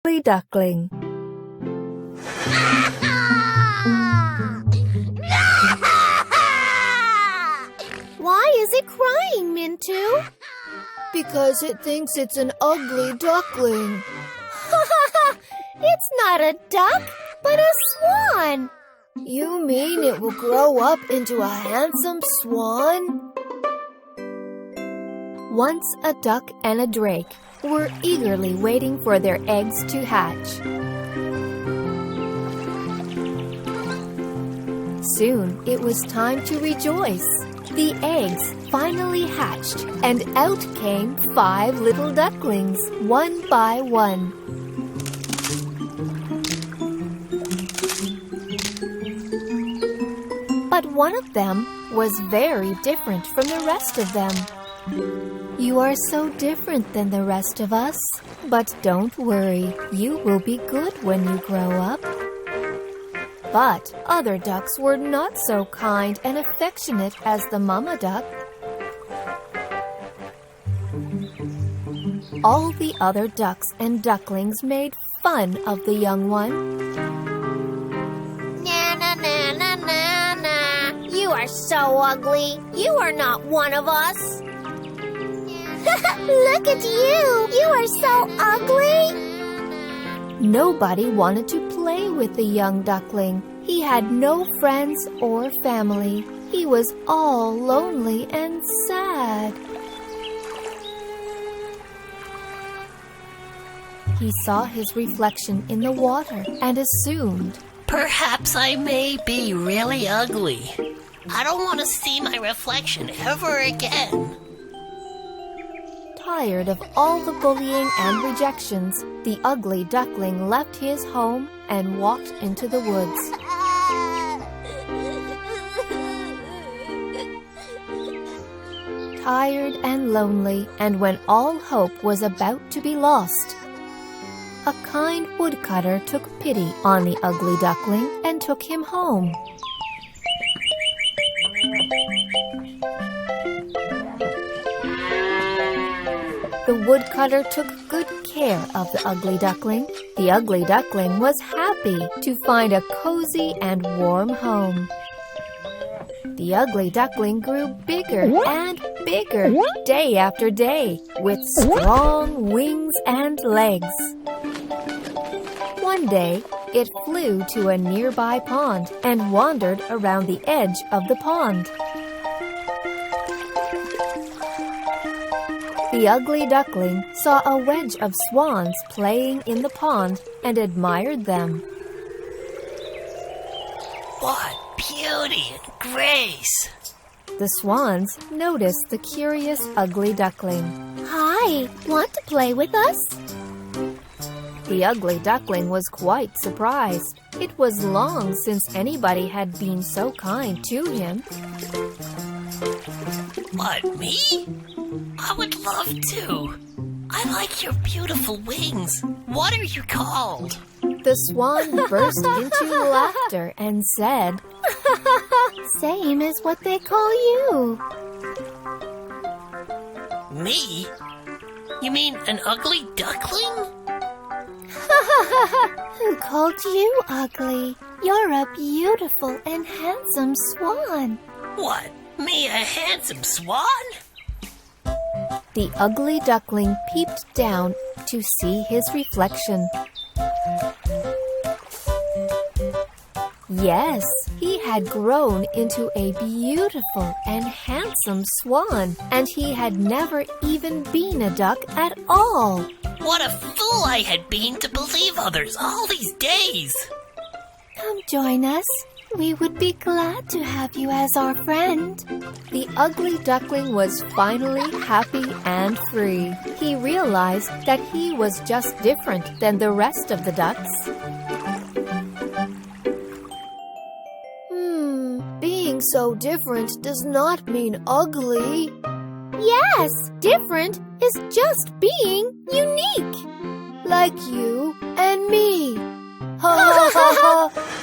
ugly duckling. Why is it crying, Mintu? Because it thinks it's an ugly duckling. It's not a duck, but a swan. You mean it will grow up into a handsome swan? Once a duck and a drake were eagerly waiting for their eggs to hatch. Soon it was time to rejoice. The eggs finally hatched, and out came 5 little ducklings, one by one. But one of them was very different from the rest of them. You are so different than the rest of us, but don't worry, you will be good when you grow up. But other ducks were not so kind and affectionate as the mama duck. All the other ducks and ducklings made fun of the young one. Na na na na na na. You are so ugly. You are not one of us. Look at you. You are so ugly. Nobody wanted to play with the young duckling. He had no friends or family. He was all lonely and sad. He saw his reflection in the water and assumed, "Perhaps I may be really ugly. I don't want to see my reflection ever again." Tired of all the bullying and rejections, the ugly duckling left his home and walked into the woods. Tired and lonely, and when all hope was about to be lost, a kind woodcutter took pity on the ugly duckling and took him home. The woodcutter took good care of the ugly duckling. The ugly duckling was happy to find a cozy and warm home. The ugly duckling grew bigger and bigger day after day, with strong wings and legs. One day, it flew to a nearby pond and wandered around the edge of the pond. The ugly duckling saw a wedge of swans playing in the pond and admired them. What beauty and grace! The swans noticed the curious ugly duckling. Hi, want to play with us? The ugly duckling was quite surprised. It was long since anybody had been so kind to him. What, me? I would love to. I like your beautiful wings. What are you called? The swan burst into laughter and said, Same as what they call you. Me? You mean an ugly duckling? Who called you ugly? You're a beautiful and handsome swan. What, me a handsome swan? The ugly duckling peeped down to see his reflection. Yes, he had grown into a beautiful and handsome swan, and he had never even been a duck at all. What a fool I had been to believe others all these days! Come join us. We would be glad to have you as our friend. The ugly duckling was finally happy and free. He realized that he was just different than the rest of the ducks. Being so different does not mean ugly. Yes, different is just being unique. Like you and me. Ha ha ha ha.